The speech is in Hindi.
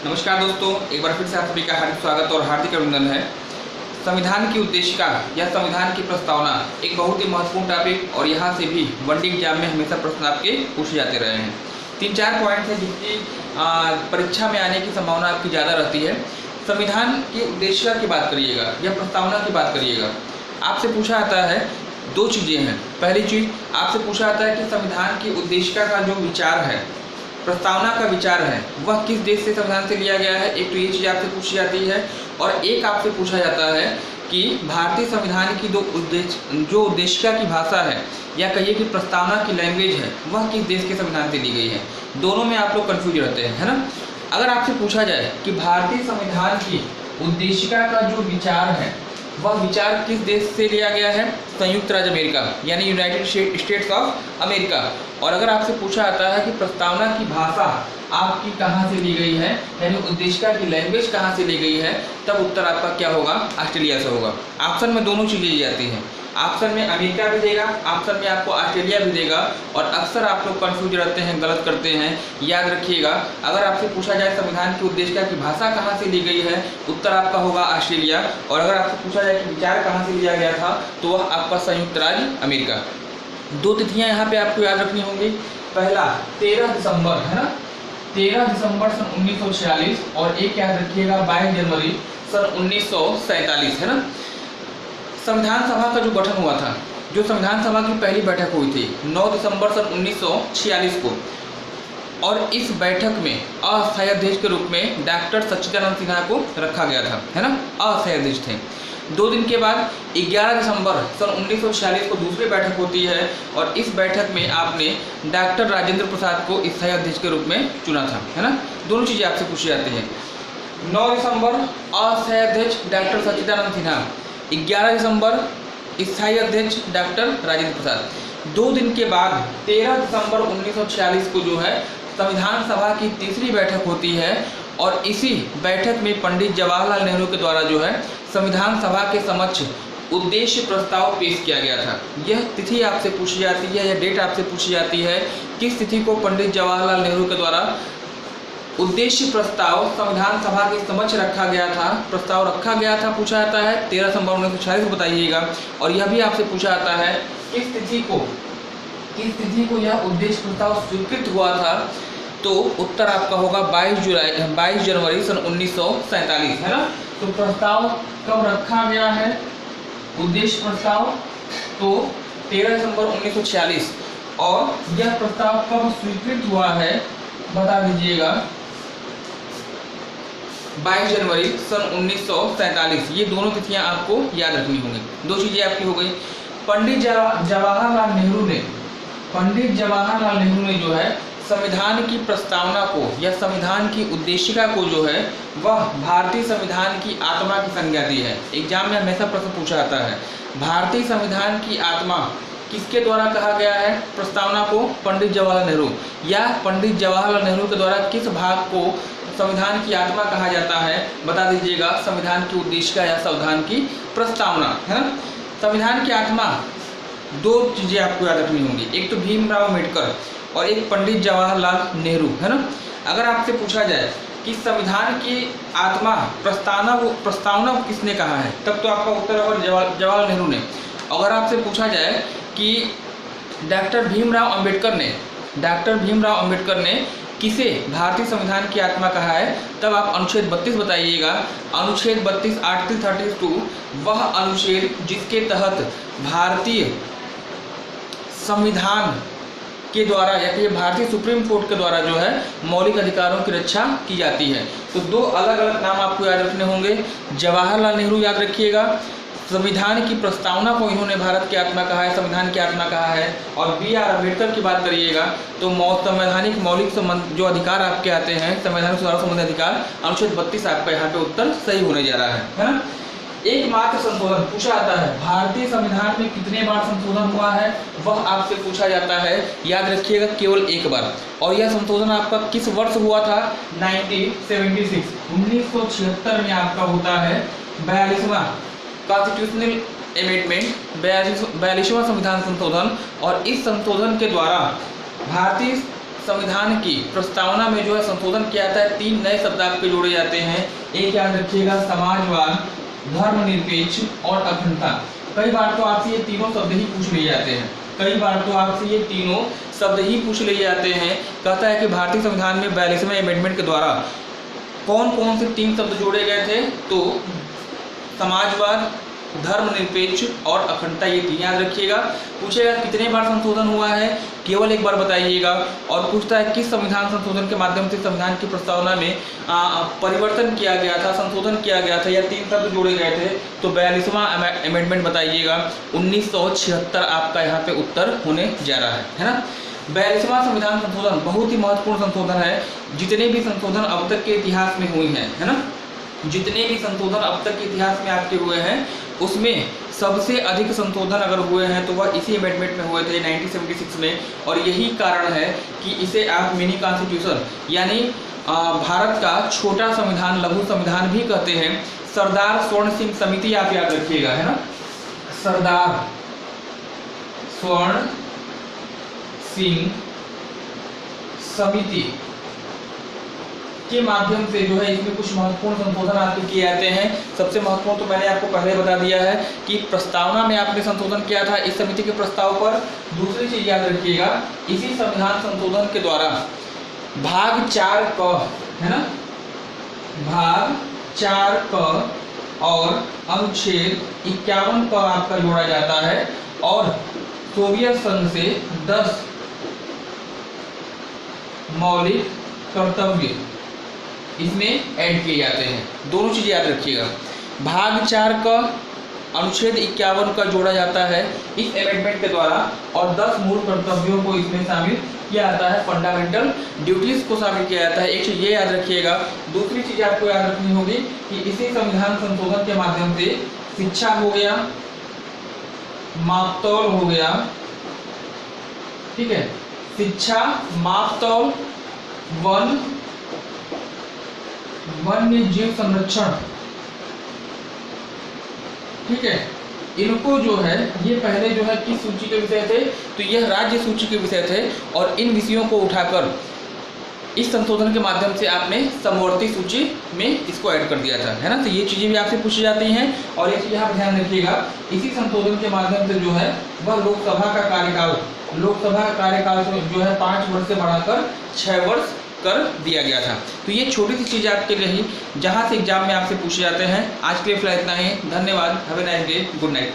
नमस्कार दोस्तों, एक बार फिर से आप सभी का हार्दिक स्वागत और हार्दिक अभिनंदन है। संविधान की उद्देशिका या संविधान की प्रस्तावना एक बहुत ही महत्वपूर्ण टॉपिक और यहाँ से भी वनडे एग्जाम में हमेशा प्रश्न आपके पूछे जाते रहे हैं। 3-4 पॉइंट है जिसकी परीक्षा में आने की संभावना आपकी ज़्यादा रहती है। संविधान की उद्देशिका की बात करिएगा या प्रस्तावना की बात करिएगा, आपसे पूछा जाता है दो चीज़ें हैं। पहली चीज़ आपसे पूछा जाता है कि संविधान की उद्देशिका का जो विचार है, प्रस्तावना का विचार है, वह किस देश से संविधान से लिया गया है। एक तो ये चीज़ आपसे पूछी जाती है और एक आपसे पूछा जाता है कि भारतीय संविधान की जो उद्देशिका की भाषा है या कहिए कि प्रस्तावना की लैंग्वेज है, वह किस देश के संविधान से ली गई है। दोनों में आप लोग कन्फ्यूज रहते हैं, है ना। अगर आपसे पूछा जाए कि भारतीय संविधान की उद्देशिका का जो विचार है वह विचार किस देश से लिया गया है, संयुक्त राज्य अमेरिका यानी यूनाइटेड स्टेट्स ऑफ अमेरिका। और अगर आपसे पूछा जाता है कि प्रस्तावना की भाषा आपकी कहाँ से ली गई है, यानी उद्देशिका की लैंग्वेज कहाँ से ली गई है, तब उत्तर आपका क्या होगा, ऑस्ट्रेलिया से होगा। ऑप्शन में दोनों चीज़ें दी जाती हैं, ऑप्शन में अमेरिका भी देगा, ऑप्शन में आपको ऑस्ट्रेलिया भी देगा। और अक्सर आप लोग कन्फ्यूज रहते हैं, गलत करते हैं। याद रखिएगा, अगर आपसे पूछा जाए संविधान की उद्देशिका की भाषा कहाँ से ली गई है, उत्तर आपका होगा ऑस्ट्रेलिया। और अगर आपसे पूछा जाए कि विचार कहाँ से लिया गया था, तो वह आपका संयुक्त राज्य अमेरिका। दो तिथियाँ यहाँ पे आपको याद रखनी होंगी। पहला 13 दिसंबर, है ना, 13 दिसंबर सन 1946 और एक याद रखिएगा 22 जनवरी सन 1947, है ना। संविधान सभा का जो गठन हुआ था, जो संविधान सभा की पहली बैठक हुई थी 9 दिसंबर सन 1946 को, और इस बैठक में अस्थायी अध्यक्ष के रूप में डॉक्टर सच्चिदानंद सिन्हा को रखा गया था, है ना, अस्थायी अध्यक्ष थे। 2 दिन के बाद 11 दिसंबर सन 1946 को दूसरी बैठक होती है और इस बैठक में आपने डॉक्टर राजेंद्र प्रसाद को स्थायी अध्यक्ष के रूप में चुना था, है ना। दोनों चीज़ें आपसे पूछी जाती हैं। 9 दिसंबर अस्थायी अध्यक्ष डॉक्टर सच्चिदानंद सिन्हा, 11 दिसंबर स्थायी अध्यक्ष डॉक्टर राजेंद्र प्रसाद। 2 दिन के बाद 13 दिसंबर 1946 को जो है संविधान सभा की तीसरी बैठक होती है और इसी बैठक में पंडित जवाहरलाल नेहरू के द्वारा जो है संविधान सभा के समक्ष उद्देश्य प्रस्ताव पेश किया गया था। यह तिथि आपसे पूछी जाती है, यह डेट आपसे पूछी जाती है, किस तिथि को पंडित जवाहरलाल नेहरू के द्वारा उद्देश्य प्रस्ताव संविधान सभा के समक्ष रखा गया था, प्रस्ताव रखा गया था, पूछा जाता है 13 दिसंबर 1946 को बताइएगा। और यह भी आपसे पूछा जाता है किस तिथि को यह उद्देश्य प्रस्ताव स्वीकृत हुआ था, तो उत्तर आपका होगा 22 जनवरी सन 1947, है ना। तो प्रस्ताव कब रखा गया है, उद्देश्य प्रस्ताव, तो 13 दिसंबर 1946, और यह प्रस्ताव कब स्वीकृत हुआ है बता दीजिएगा, 22 जनवरी सन 1947। ये दोनों तिथियां आपको याद रखनी होंगी। दो चीजें आपकी हो गई। पंडित जवाहरलाल नेहरू ने जो है संविधान की प्रस्तावना को या संविधान की उद्देशिका को जो है वह भारतीय संविधान की आत्मा की संज्ञा दी है। एग्जाम में हमेशा प्रश्न पूछा जाता है, भारतीय संविधान की आत्मा किसके द्वारा कहा गया है प्रस्तावना को, पंडित जवाहरलाल नेहरू, या पंडित जवाहरलाल नेहरू के द्वारा किस भाग को संविधान की आत्मा कहा जाता है, बता दीजिएगा, संविधान की उद्देशिका या संविधान की प्रस्तावना, है ना। संविधान की आत्मा, दो चीज़ें आपको याद रखनी होंगी, एक तो भीमराव अम्बेडकर और एक पंडित जवाहरलाल नेहरू, है ना। अगर आपसे पूछा जाए कि संविधान की आत्मा प्रस्तावना को किसने कहा है, तब तो आपका उत्तर होगा जवाहरलाल नेहरू ने। अगर आपसे पूछा जाए कि डॉक्टर भीमराव अंबेडकर ने किसे भारतीय संविधान की आत्मा कहा है, तब आप अनुच्छेद 32 बताइएगा। अनुच्छेद 32 आर्टिकल 32 वह अनुच्छेद जिसके तहत भारतीय संविधान के द्वारा या फिर भारतीय सुप्रीम कोर्ट के द्वारा जो है मौलिक अधिकारों की रक्षा की जाती है। तो दो अलग अलग नाम आपको याद रखने होंगे। जवाहरलाल नेहरू याद रखिएगा, संविधान की प्रस्तावना को इन्होंने भारत की आत्मा कहा है, संविधान की आत्मा कहा है। और B.R. अम्बेडकर की बात करिएगा तो संवैधानिक मौलिक जो अधिकार आपके आते हैं, संवैधानिक सुधार संबंधी अधिकार, अनुच्छेद 32 आपका यहाँ पे उत्तर सही होने जा रहा है ना। एकमात्र संशोधन पूछा जाता है, भारतीय संविधान में कितने बार संशोधन हुआ है, वह आपसे पूछा जाता है। याद रखिएगा केवल एक बार। और यह संशोधन आपका किस वर्ष हुआ था, 1976 में आपका होता है 42वां कॉन्स्टिट्यूशनल अमेंडमेंट, 42वां संविधान संशोधन। और इस संशोधन के द्वारा भारतीय संविधान की प्रस्तावना में जो है संशोधन किया जाता है, 3 नए शब्द आपके जोड़े जाते हैं। एक याद रखिएगा, समाजवाद, धर्मनिरपेक्ष और अखंडता। कई बार तो आपसे ये तीनों शब्द ही पूछ लिए जाते हैं, कई बार तो आपसे ये तीनों शब्द ही पूछ लिए जाते हैं। कहता है कि भारतीय संविधान में 42वें अमेंडमेंट के द्वारा कौन कौन से 3 शब्द जोड़े गए थे, तो समाजवाद, धर्मनिरपेक्ष और अखंडता, ये 3 याद रखिएगा। पूछेगा कितने बार संशोधन हुआ है, केवल एक बार बताइएगा। और पूछता है किस संविधान संशोधन के माध्यम से संविधान की प्रस्तावना में परिवर्तन किया गया था, संशोधन किया गया था, या 3 शब्द जोड़े गए थे, तो 42वां अमेंडमेंट बताइएगा। 1976 आपका यहाँ पे उत्तर होने जा रहा है ना। 42वां संविधान संशोधन बहुत ही महत्वपूर्ण संशोधन है। जितने भी संशोधन अब तक के इतिहास में हुए हैं, है ना, जितने भी संशोधन अब तक के इतिहास में आपके हुए हैं, उसमें सबसे अधिक संशोधन अगर हुए हैं तो वह इसी अमेंडमेंट में हुए थे 1976 में। और यही कारण है कि इसे आप मिनी कॉन्स्टिट्यूशन यानी भारत का छोटा संविधान, लघु संविधान भी कहते हैं। सरदार स्वर्ण सिंह समिति आप याद रखिएगा, है ना, सरदार स्वर्ण सिंह समिति के माध्यम से जो है इसमें कुछ महत्वपूर्ण संशोधन आपके किए जाते हैं। सबसे महत्वपूर्ण तो मैंने आपको पहले बता दिया है कि प्रस्तावना में आपने संशोधन किया था इस समिति के प्रस्ताव पर। दूसरी चीज याद रखिएगा, इसी संविधान संशोधन के द्वारा भाग 4 क, है ना, भाग 4 क और अनुच्छेद 51 क आपका जोड़ा जाता है, और सोवियत संघ से 10 मौलिक कर्तव्य इसमें ऐड किए जाते हैं। दोनों चीज़ याद रखिएगा, भाग 4 का अनुच्छेद 51 का जोड़ा जाता है इस अमेंडमेंट के द्वारा, और 10 मूल कर्तव्यों को इसमें शामिल किया जाता है, फंडामेंटल ड्यूटीज को शामिल किया जाता है। एक चीज़ ये याद रखिएगा। दूसरी चीज़ आपको याद रखनी होगी कि इसी संविधान संशोधन के माध्यम से शिक्षा हो गया, मापतौल हो गया, ठीक है, शिक्षा, मापतौल, वन्य जीव संरक्षण, ठीक है, इनको जो है ये पहले जो है किस सूची के विषय थे, तो यह राज्य सूची के विषय थे, और इन विषयों को उठाकर इस संशोधन के माध्यम से आपने समवर्ती सूची में इसको ऐड कर दिया था, है ना। तो ये चीज़ें भी आपसे पूछी जाती हैं। और एक चीज़ यहाँ पर ध्यान रखिएगा, इसी संशोधन के माध्यम से जो है वह लोकसभा का कार्यकाल जो है 5 वर्ष से बढ़ाकर 6 वर्ष कर दिया गया था। तो ये छोटी सी चीज़ आपके लिए ही जहाँ से एग्जाम में आपसे पूछे जाते हैं। आज के लिए फिलहाल इतना ही, धन्यवाद, have a nice day, good night.